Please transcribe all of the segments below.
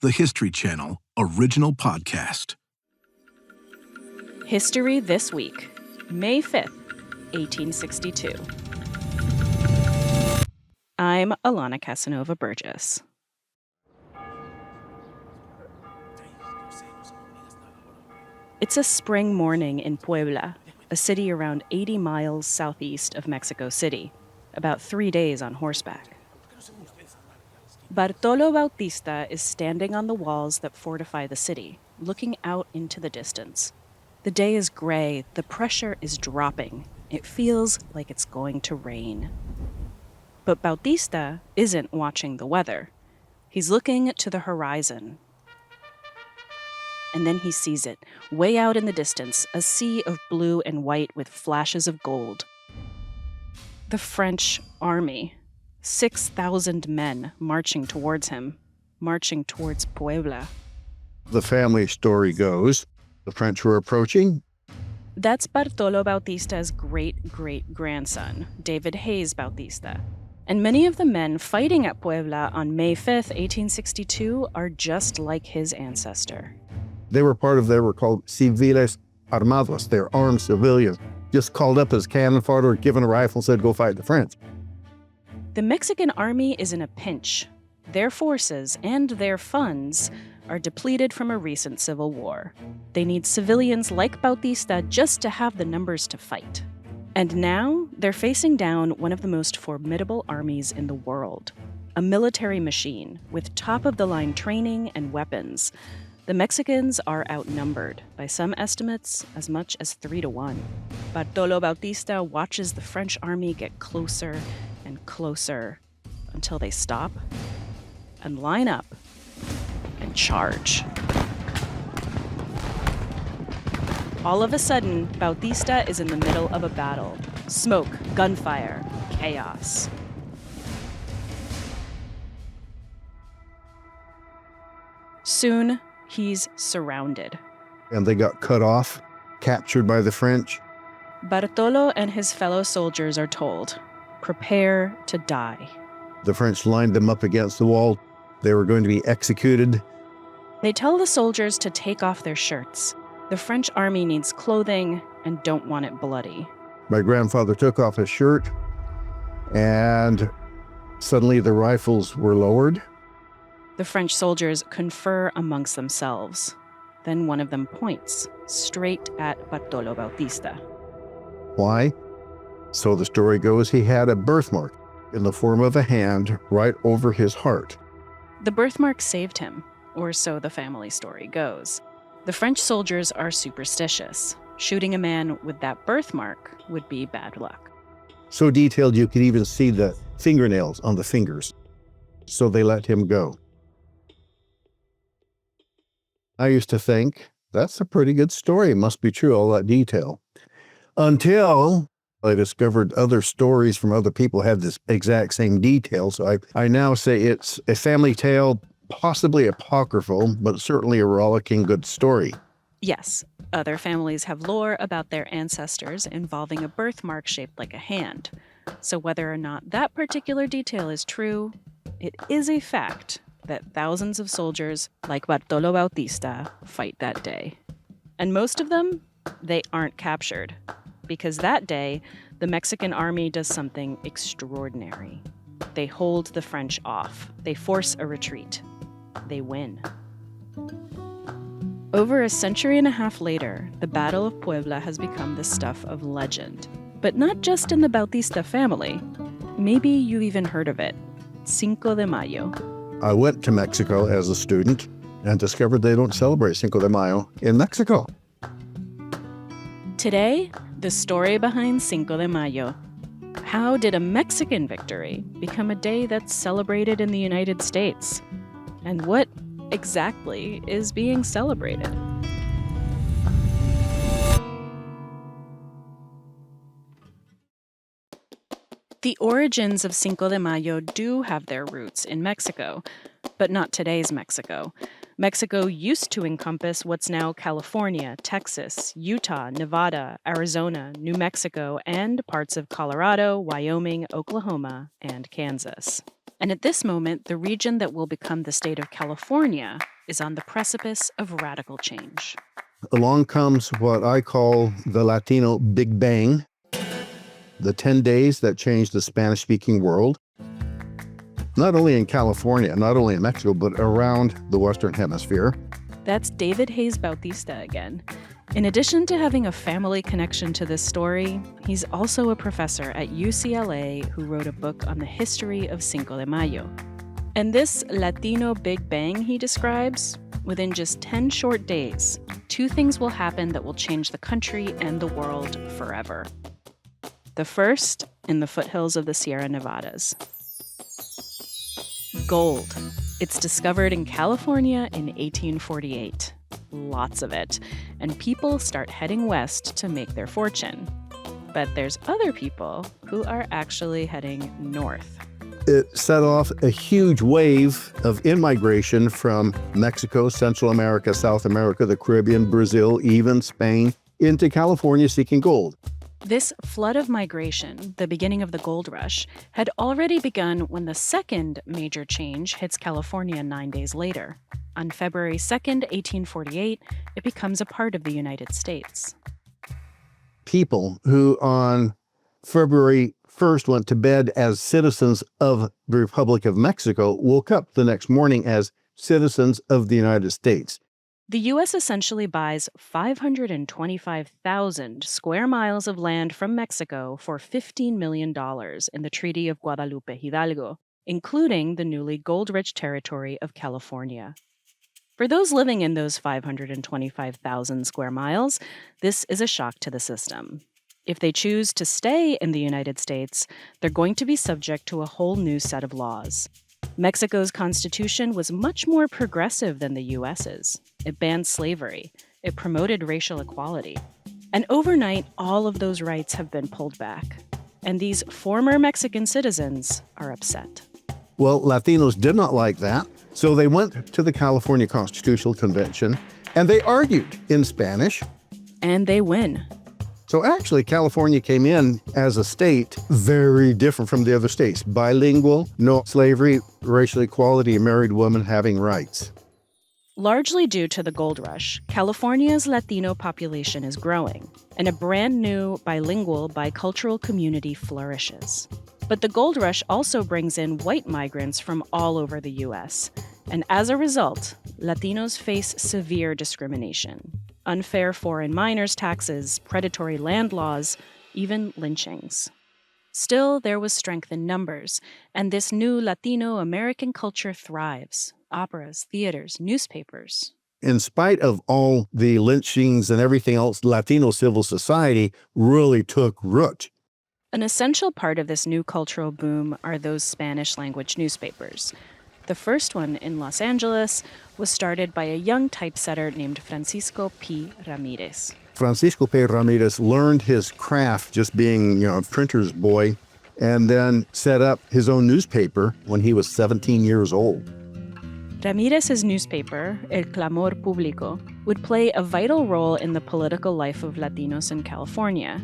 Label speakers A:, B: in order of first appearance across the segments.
A: the History Channel original podcast.
B: History This Week, May 5th, 1862. I'm Alana Casanova Burgess. It's a spring morning in Puebla, a city around 80 miles southeast of Mexico City, about 3 days on horseback. Bartolo Bautista is standing on the walls that fortify the city, looking out into the distance. The day is gray, the pressure is dropping. It feels like it's going to rain. But Bautista isn't watching the weather. He's looking to the horizon. And then he sees it, way out in the distance, a sea of blue and white with flashes of gold. The French army, 6,000 men marching towards him, marching towards Puebla.
C: The family story goes, the French were approaching.
B: That's Bartolo Bautista's great-great-grandson, David Hayes-Bautista. And many of the men fighting at Puebla on May 5th, 1862 are just like his ancestor.
C: They were called civiles armados. They're armed civilians, just called up as cannon fodder, given a rifle, said, go fight the French.
B: The Mexican army is in a pinch. Their forces and their funds are depleted from a recent civil war. They need civilians like Bautista just to have the numbers to fight. And now they're facing down one of the most formidable armies in the world, a military machine with top-of-the-line training and weapons. The Mexicans are outnumbered, by some estimates, as much as 3-1. Bartolo Bautista watches the French army get closer and closer until they stop and line up and charge. All of a sudden, Bautista is in the middle of a battle. Smoke, gunfire, chaos. Soon, he's surrounded.
C: And they got cut off, captured by the French.
B: Bartolo and his fellow soldiers are told, prepare to die.
C: The French lined them up against the wall. They were going to be executed.
B: They tell the soldiers to take off their shirts. The French army needs clothing and don't want it bloody.
C: My grandfather took off his shirt, and suddenly the rifles were lowered.
B: The French soldiers confer amongst themselves. Then one of them points straight at Bartolo Bautista.
C: Why? So the story goes, he had a birthmark in the form of a hand right over his heart.
B: The birthmark saved him, or so the family story goes. The French soldiers are superstitious. Shooting a man with that birthmark would be bad luck.
C: So detailed you could even see the fingernails on the fingers. So they let him go. I used to think, that's a pretty good story. It must be true, all that detail. Until I discovered other stories from other people had this exact same detail. So I now say it's a family tale, possibly apocryphal, but certainly a rollicking good story.
B: Yes, other families have lore about their ancestors involving a birthmark shaped like a hand. So whether or not that particular detail is true, it is a fact that thousands of soldiers like Bartolo Bautista fight that day. And most of them, they aren't captured. Because that day, the Mexican army does something extraordinary. They hold the French off. They force a retreat. They win. Over a century and a half later, the Battle of Puebla has become the stuff of legend. But not just in the Bautista family. Maybe you've even heard of it. Cinco de Mayo.
C: I went to Mexico as a student and discovered they don't celebrate Cinco de Mayo in Mexico.
B: Today, the story behind Cinco de Mayo. How did a Mexican victory become a day that's celebrated in the United States? And what exactly is being celebrated? The origins of Cinco de Mayo do have their roots in Mexico, but not today's Mexico. Mexico used to encompass what's now California, Texas, Utah, Nevada, Arizona, New Mexico, and parts of Colorado, Wyoming, Oklahoma, and Kansas. And at this moment, the region that will become the state of California is on the precipice of radical change.
C: Along comes what I call the Latino Big Bang, the 10 days that changed the Spanish-speaking world, not only in California, not only in Mexico, but around the Western Hemisphere.
B: That's David Hayes-Bautista again. In addition to having a family connection to this story, he's also a professor at UCLA who wrote a book on the history of Cinco de Mayo. And this Latino Big Bang he describes, within just 10 short days, two things will happen that will change the country and the world forever. The first, in the foothills of the Sierra Nevadas. Gold. It's discovered in California in 1848. Lots of it. And people start heading west to make their fortune. But there's other people who are actually heading north.
C: It set off a huge wave of in-migration from Mexico, Central America, South America, the Caribbean, Brazil, even Spain, into California seeking gold.
B: This flood of migration, the beginning of the gold rush, had already begun when the second major change hits California 9 days later. On February 2nd, 1848, it becomes a part of the United States.
C: People who on February 1st went to bed as citizens of the Republic of Mexico woke up the next morning as citizens of the United States.
B: The U.S. essentially buys 525,000 square miles of land from Mexico for $15 million in the Treaty of Guadalupe Hidalgo, including the newly gold-rich territory of California. For those living in those 525,000 square miles, this is a shock to the system. If they choose to stay in the United States, they're going to be subject to a whole new set of laws. Mexico's constitution was much more progressive than the U.S.'s. It banned slavery. It promoted racial equality. And overnight, all of those rights have been pulled back. And these former Mexican citizens are upset.
C: Well, Latinos did not like that, so they went to the California Constitutional Convention, and they argued in Spanish.
B: And they win.
C: So actually, California came in as a state very different from the other states. Bilingual, no slavery, racial equality, a married woman having rights.
B: Largely due to the gold rush, California's Latino population is growing, and a brand new bilingual, bicultural community flourishes. But the gold rush also brings in white migrants from all over the U.S., and as a result, Latinos face severe discrimination. Unfair foreign miners' taxes, predatory land laws, even lynchings. Still, there was strength in numbers, and this new Latino American culture thrives. Operas, theaters, newspapers.
C: In spite of all the lynchings and everything else, Latino civil society really took root.
B: An essential part of this new cultural boom are those Spanish-language newspapers. The first one in Los Angeles was started by a young typesetter named Francisco P. Ramirez.
C: Francisco P. Ramirez learned his craft just being, a printer's boy, and then set up his own newspaper when he was 17 years old.
B: Ramirez's newspaper, El Clamor Público, would play a vital role in the political life of Latinos in California.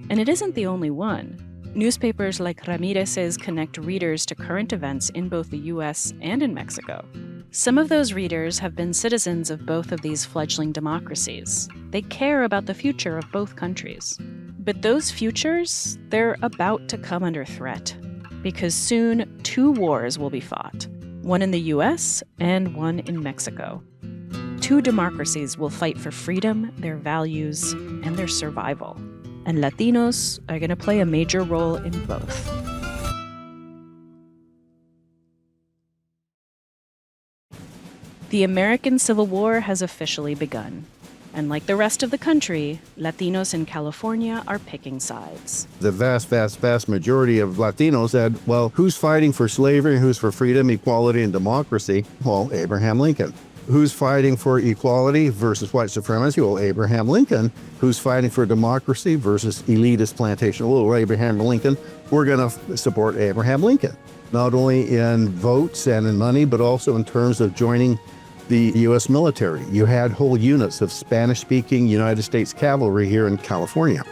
B: And it isn't the only one. Newspapers like Ramirez's connect readers to current events in both the U.S. and in Mexico. Some of those readers have been citizens of both of these fledgling democracies. They care about the future of both countries. But those futures, they're about to come under threat. Because soon, two wars will be fought. One in the U.S. and one in Mexico. Two democracies will fight for freedom, their values, and their survival. And Latinos are going to play a major role in both. The American Civil War has officially begun. And like the rest of the country, Latinos in California are picking sides.
C: The vast majority of Latinos said, well, who's fighting for slavery, who's for freedom, equality, and democracy? Well, Abraham Lincoln. Who's fighting for equality versus white supremacy? Well, Abraham Lincoln. Who's fighting for democracy versus elitist plantation? Well, Abraham Lincoln. We're going to support Abraham Lincoln, not only in votes and in money, but also in terms of joining the U.S. military. You had whole units of Spanish-speaking United States cavalry here in California.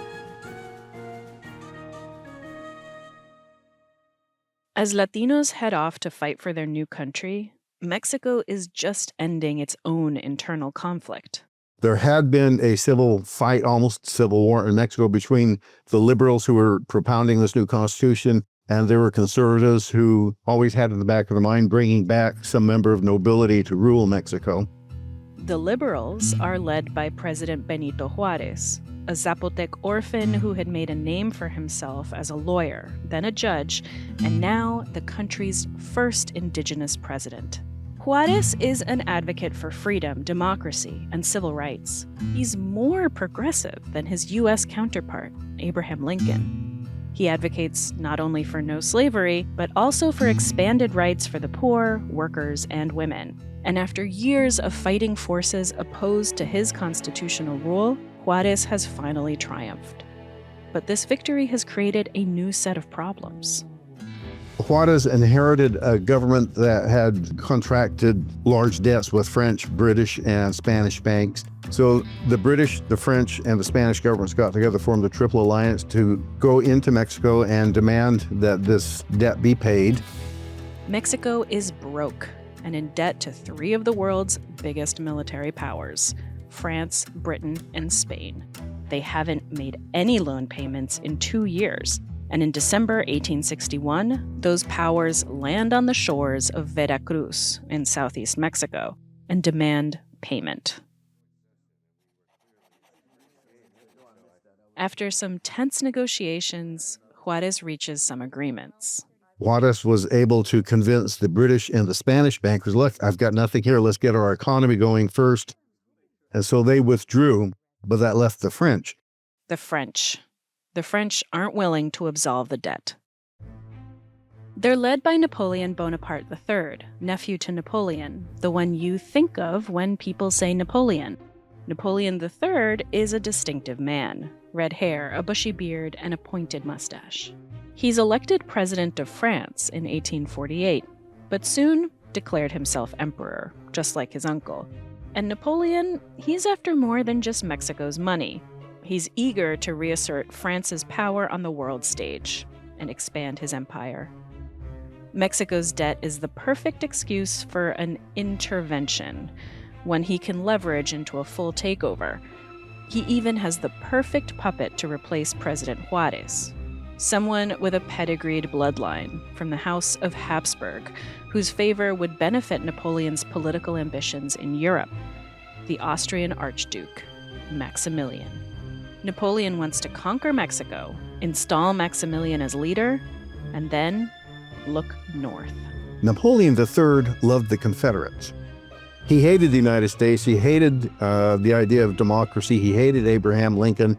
B: As Latinos head off to fight for their new country, Mexico is just ending its own internal conflict.
C: There had been a civil fight, almost civil war in Mexico between the liberals who were propounding this new constitution, and there were conservatives who always had in the back of their mind bringing back some member of nobility to rule Mexico.
B: The liberals are led by President Benito Juárez, a Zapotec orphan who had made a name for himself as a lawyer, then a judge, and now the country's first indigenous president. Juárez is an advocate for freedom, democracy, and civil rights. He's more progressive than his U.S. counterpart, Abraham Lincoln. He advocates not only for no slavery, but also for expanded rights for the poor, workers, and women. And after years of fighting forces opposed to his constitutional rule, Juárez has finally triumphed. But this victory has created a new set of problems.
C: Juárez inherited a government that had contracted large debts with French, British, and Spanish banks. So the British, the French, and the Spanish governments got together, formed a triple alliance to go into Mexico and demand that this debt be paid.
B: Mexico is broke and in debt to three of the world's biggest military powers: France, Britain, and Spain. They haven't made any loan payments in 2 years. And in December 1861, those powers land on the shores of Veracruz in southeast Mexico and demand payment. After some tense negotiations, Juárez reaches some agreements.
C: Juárez was able to convince the British and the Spanish bankers, look, I've got nothing here, let's get our economy going first. And so they withdrew, but that left the French.
B: The French aren't willing to absolve the debt. They're led by Napoleon Bonaparte III, nephew to Napoleon, the one you think of when people say Napoleon. Napoleon III is a distinctive man: red hair, a bushy beard, and a pointed mustache. He's elected president of France in 1848, but soon declared himself emperor, just like his uncle. And Napoleon, he's after more than just Mexico's money. He's eager to reassert France's power on the world stage and expand his empire. Mexico's debt is the perfect excuse for an intervention, one he can leverage into a full takeover. He even has the perfect puppet to replace President Juárez, someone with a pedigreed bloodline from the House of Habsburg, whose favor would benefit Napoleon's political ambitions in Europe: the Austrian Archduke, Maximilian. Napoleon wants to conquer Mexico, install Maximilian as leader, and then look north.
C: Napoleon III loved the Confederates. He hated the United States. He hated the idea of democracy. He hated Abraham Lincoln.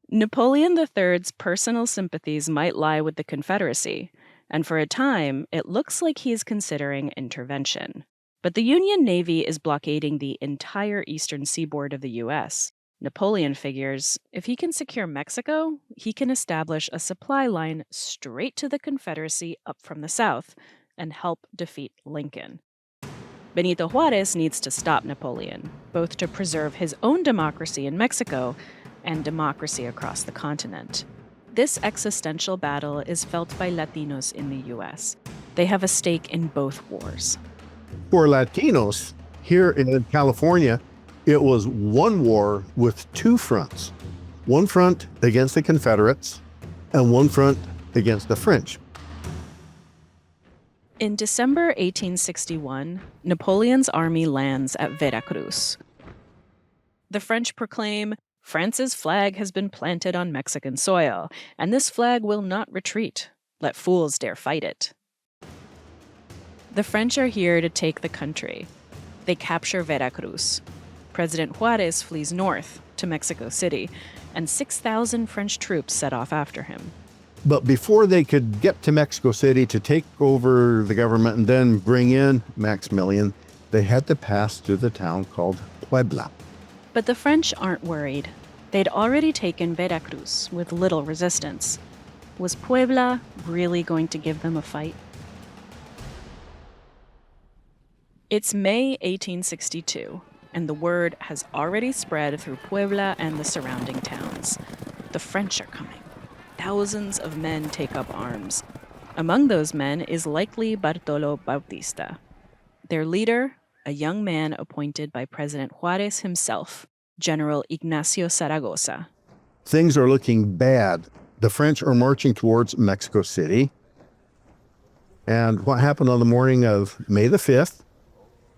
B: Napoleon III's personal sympathies might lie with the Confederacy, and for a time, it looks like he's considering intervention. But the Union Navy is blockading the entire eastern seaboard of the U.S. Napoleon figures if he can secure Mexico, he can establish a supply line straight to the Confederacy up from the south and help defeat Lincoln. Benito Juárez needs to stop Napoleon, both to preserve his own democracy in Mexico and democracy across the continent. This existential battle is felt by Latinos in the U.S. They have a stake in both wars.
C: For Latinos, here in California, it was one war with two fronts. One front against the Confederates and one front against the French.
B: In December 1861, Napoleon's army lands at Veracruz. The French proclaim, "France's flag has been planted on Mexican soil, and this flag will not retreat. Let fools dare fight it." The French are here to take the country. They capture Veracruz. President Juárez flees north to Mexico City, and 6,000 French troops set off after him.
C: But before they could get to Mexico City to take over the government and then bring in Maximilian, they had to pass through the town called Puebla.
B: But the French aren't worried. They'd already taken Veracruz with little resistance. Was Puebla really going to give them a fight? It's May 1862, and the word has already spread through Puebla and the surrounding towns. The French are coming. Thousands of men take up arms. Among those men is likely Bartolo Bautista. Their leader, a young man appointed by President Juárez himself, General Ignacio Zaragoza.
C: Things are looking bad. The French are marching towards Mexico City. And what happened on the morning of May the 5th,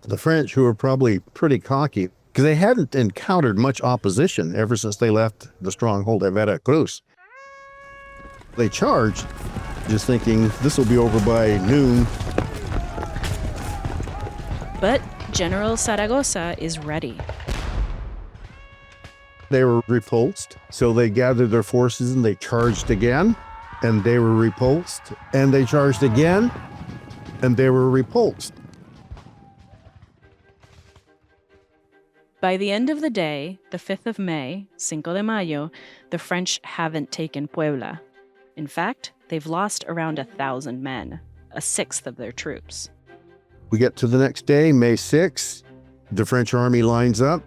C: the French, who were probably pretty cocky, because they hadn't encountered much opposition ever since they left the stronghold at Veracruz. They charged, just thinking this will be over by noon.
B: But General Zaragoza is ready.
C: They were repulsed, so they gathered their forces and they charged again, and they were repulsed, and they charged again, and they were repulsed.
B: By the end of the day, the 5th of May, Cinco de Mayo, the French haven't taken Puebla. In fact, they've lost around 1,000 men, a sixth of their troops.
C: We get to the next day, May 6th, the French army lines up,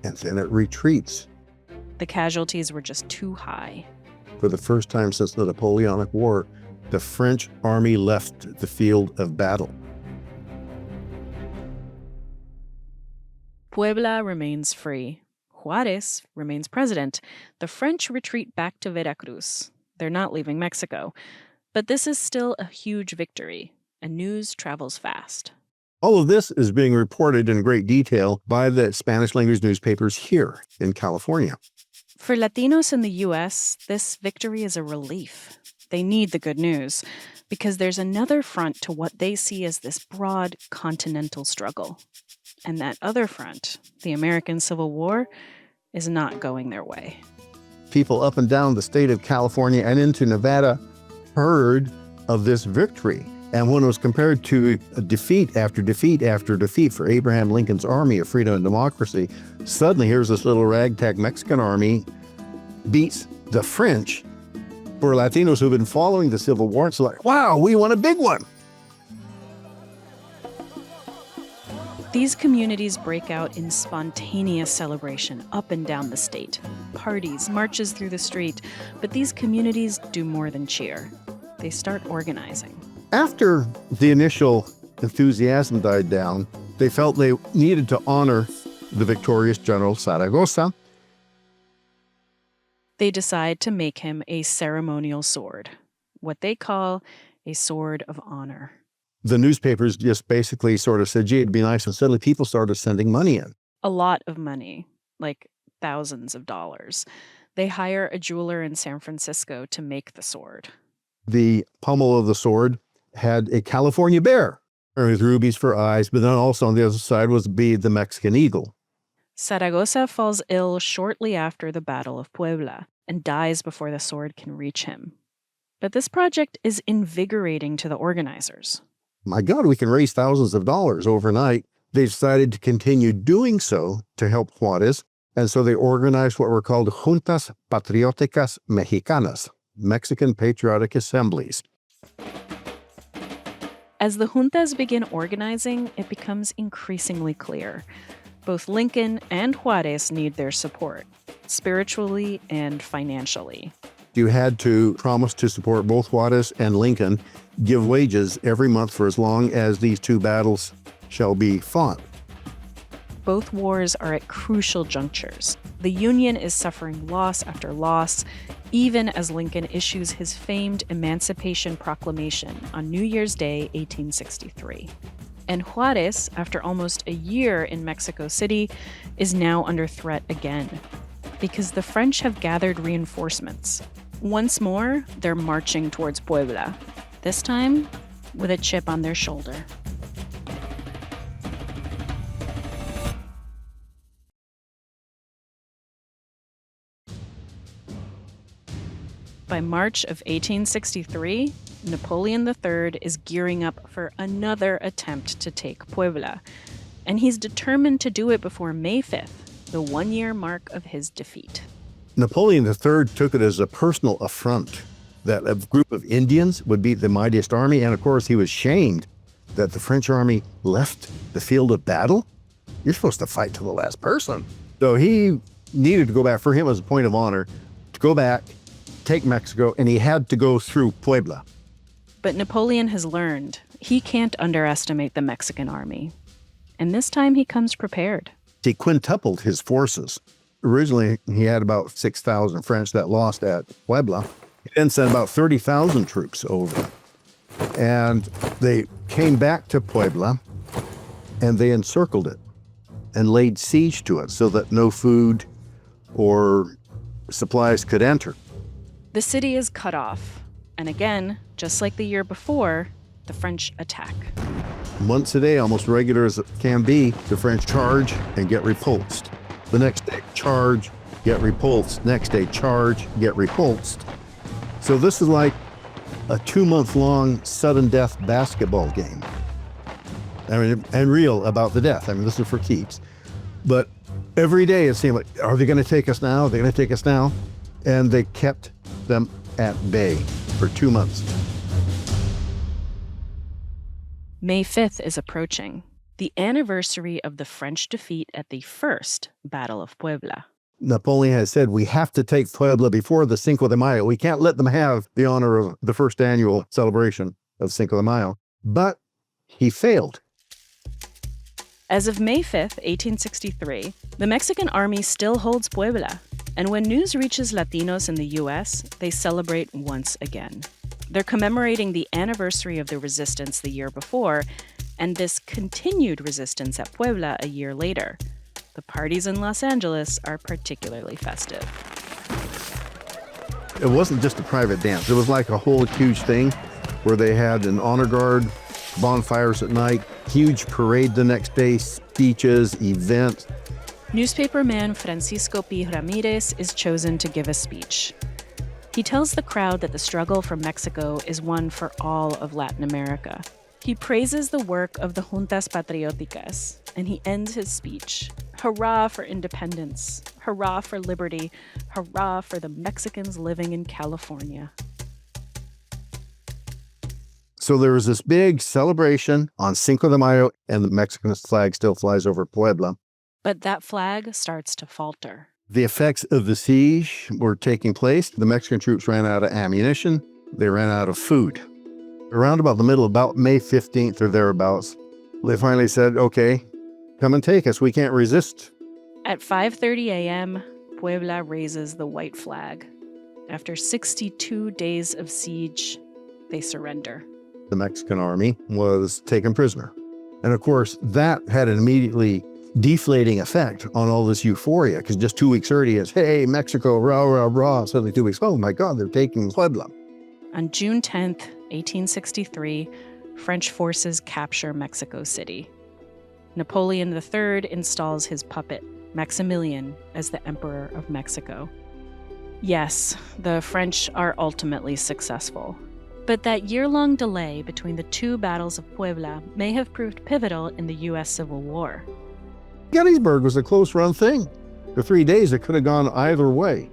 C: and then it retreats.
B: The casualties were just too high.
C: For the first time since the Napoleonic War, the French army left the field of battle.
B: Puebla remains free. Juárez remains president. The French retreat back to Veracruz. They're not leaving Mexico. But this is still a huge victory, and news travels fast.
C: All of this is being reported in great detail by the Spanish language newspapers here in California.
B: For Latinos in the U.S., this victory is a relief. They need the good news because there's another front to what they see as this broad continental struggle. And that other front, the American Civil War, is not going their way.
C: People up and down the state of California and into Nevada heard of this victory. And when it was compared to defeat after defeat after defeat for Abraham Lincoln's Army of Freedom and Democracy, suddenly here's this little ragtag Mexican army beats the French. For Latinos who've been following the Civil War, it's like, wow, we won a big one.
B: These communities break out in spontaneous celebration up and down the state. Parties, marches through the street, but these communities do more than cheer. They start organizing.
C: After the initial enthusiasm died down, they felt they needed to honor the victorious General Zaragoza.
B: They decide to make him a ceremonial sword, what they call a sword of honor.
C: The newspapers just basically sort of said, gee, it'd be nice. And suddenly people started sending money in.
B: A lot of money, like thousands of dollars. They hire a jeweler in San Francisco to make the sword.
C: The pommel of the sword had a California bear with rubies for eyes, but then also on the other side was the Mexican eagle.
B: Zaragoza falls ill shortly after the Battle of Puebla and dies before the sword can reach him. But this project is invigorating to the organizers.
C: My God, we can raise thousands of dollars overnight. They decided to continue doing so to help Juárez, and so they organized what were called Juntas Patrióticas Mexicanas, Mexican Patriotic Assemblies.
B: As the juntas begin organizing, it becomes increasingly clear. Both Lincoln and Juárez need their support, spiritually and financially.
C: You had to promise to support both Juárez and Lincoln, give wages every month for as long as these two battles shall be fought.
B: Both wars are at crucial junctures. The Union is suffering loss after loss, even as Lincoln issues his famed Emancipation Proclamation on New Year's Day, 1863. And Juárez, after almost a year in Mexico City, is now under threat again, because the French have gathered reinforcements. Once more, they're marching towards Puebla, this time with a chip on their shoulder. By March of 1863, Napoleon III is gearing up for another attempt to take Puebla, and he's determined to do it before May 5th, the one-year mark of his defeat.
C: Napoleon III took it as a personal affront that a group of Indians would beat the mightiest army, and of course he was shamed that the French army left the field of battle. You're supposed to fight to the last person. So he needed to go back. For him, as a point of honor, to go back, take Mexico, and he had to go through Puebla.
B: But Napoleon has learned he can't underestimate the Mexican army. And this time he comes prepared.
C: He quintupled his forces. Originally, he had about 6,000 French that lost at Puebla. He then sent about 30,000 troops over. And they came back to Puebla, and they encircled it and laid siege to it so that no food or supplies could enter.
B: The city is cut off. And again, just like the year before, the French attack.
C: Once a day, almost regular as it can be, the French charge and get repulsed. The next day, charge, get repulsed. Next day, charge, get repulsed. So this is like a 2-month-long sudden death basketball game. I mean, and real about the death. I mean, this is for keeps. But every day it seemed like, are they going to take us now? Are they going to take us now? And they kept them at bay for 2 months.
B: May 5th is approaching, the anniversary of the French defeat at the first Battle of Puebla.
C: Napoleon has said we have to take Puebla before the Cinco de Mayo. We can't let them have the honor of the first annual celebration of Cinco de Mayo. But he failed.
B: As of May 5th, 1863, the Mexican army still holds Puebla. And when news reaches Latinos in the U.S., they celebrate once again. They're commemorating the anniversary of the resistance the year before, and this continued resistance at Puebla a year later. The parties in Los Angeles are particularly festive.
C: It wasn't just a private dance. It was like a whole huge thing where they had an honor guard, bonfires at night, huge parade the next day, speeches, events.
B: Newspaperman Francisco P. Ramirez is chosen to give a speech. He tells the crowd that the struggle for Mexico is one for all of Latin America. He praises the work of the Juntas Patrióticas, and he ends his speech. Hurrah for independence, hurrah for liberty, hurrah for the Mexicans living in California.
C: So there was this big celebration on Cinco de Mayo, and the Mexican flag still flies over Puebla.
B: But that flag starts to falter.
C: The effects of the siege were taking place. The Mexican troops ran out of ammunition. They ran out of food. Around about the middle, about May 15th or thereabouts, they finally said, okay, come and take us. We can't resist.
B: At 5:30 a.m., Puebla raises the white flag. After 62 days of siege, they surrender.
C: The Mexican army was taken prisoner. And of course, that had an immediately deflating effect on all this euphoria, because just 2 weeks earlier, it's, hey, Mexico, rah, rah, rah. Suddenly 2 weeks, oh my God, they're taking Puebla.
B: On June 10th, 1863, French forces capture Mexico City. Napoleon III installs his puppet, Maximilian, as the Emperor of Mexico. Yes, the French are ultimately successful. But that year-long delay between the two battles of Puebla may have proved pivotal in the U.S. Civil War.
C: Gettysburg was a close-run thing. For 3 days, it could have gone either way.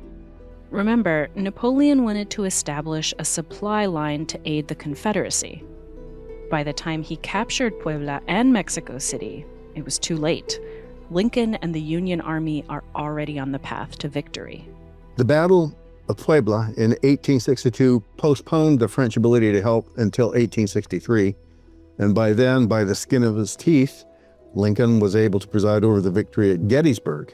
B: Remember, Napoleon wanted to establish a supply line to aid the Confederacy. By the time he captured Puebla and Mexico City, it was too late. Lincoln and the Union Army are already on the path to victory.
C: The Battle of Puebla in 1862 postponed the French ability to help until 1863. And by then, by the skin of his teeth, Lincoln was able to preside over the victory at Gettysburg.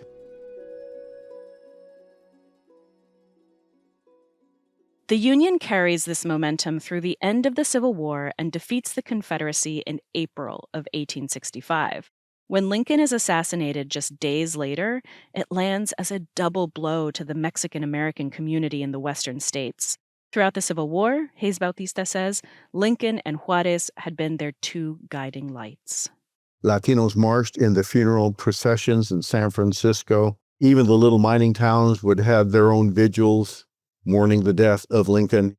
B: The Union carries this momentum through the end of the Civil War and defeats the Confederacy in April of 1865. When Lincoln is assassinated just days later, it lands as a double blow to the Mexican-American community in the western states. Throughout the Civil War, Hayes-Bautista says, Lincoln and Juárez had been their two guiding lights.
C: Latinos marched in the funeral processions in San Francisco. Even the little mining towns would have their own vigils mourning the death of Lincoln.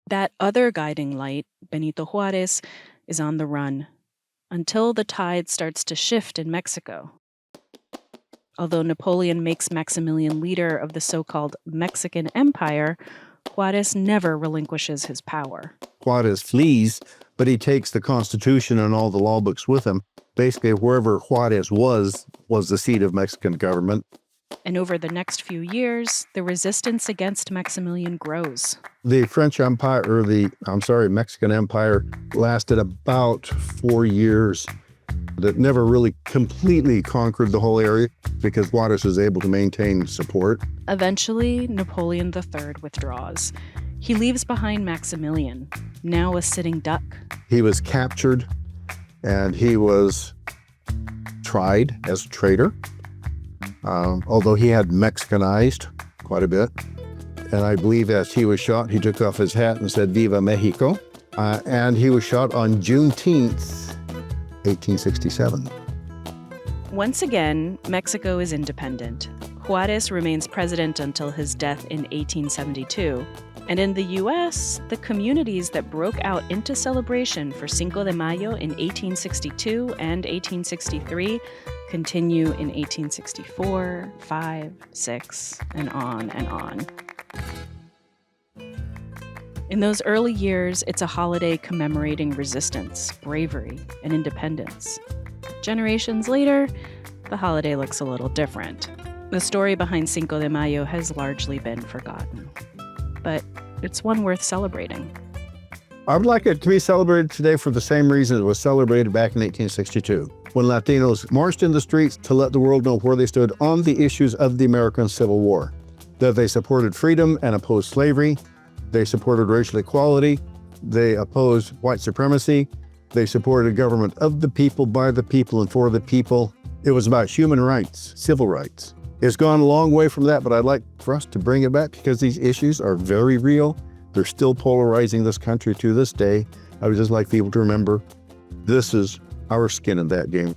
B: That other guiding light, Benito Juárez, is on the run until the tide starts to shift in Mexico. Although Napoleon makes Maximilian leader of the so-called Mexican Empire, Juárez never relinquishes his power.
C: Juárez flees, but he takes the Constitution and all the law books with him. Basically, wherever Juárez was the seat of Mexican government.
B: And over the next few years, the resistance against Maximilian grows.
C: The Mexican Empire lasted about 4 years. That never really completely conquered the whole area because Juárez was able to maintain support.
B: Eventually, Napoleon III withdraws. He leaves behind Maximilian, now a sitting duck.
C: He was captured and he was tried as a traitor, although he had Mexicanized quite a bit. And I believe as he was shot, he took off his hat and said, "Viva Mexico." And he was shot on Juneteenth, 1867.
B: Once again, Mexico is independent. Juárez remains president until his death in 1872. And in the US, the communities that broke out into celebration for Cinco de Mayo in 1862 and 1863 continue in 1864, 5, 6, and on and on. In those early years, it's a holiday commemorating resistance, bravery, and independence. Generations later, the holiday looks a little different. The story behind Cinco de Mayo has largely been forgotten, but it's one worth celebrating.
C: I would like it to be celebrated today for the same reason it was celebrated back in 1862, when Latinos marched in the streets to let the world know where they stood on the issues of the American Civil War, that they supported freedom and opposed slavery. They supported racial equality. They opposed white supremacy. They supported government of the people, by the people, and for the people. It was about human rights, civil rights. It's gone a long way from that, but I'd like for us to bring it back because these issues are very real. They're still polarizing this country to this day. I would just like people to remember this is our skin in that game.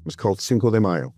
C: It's called Cinco de Mayo.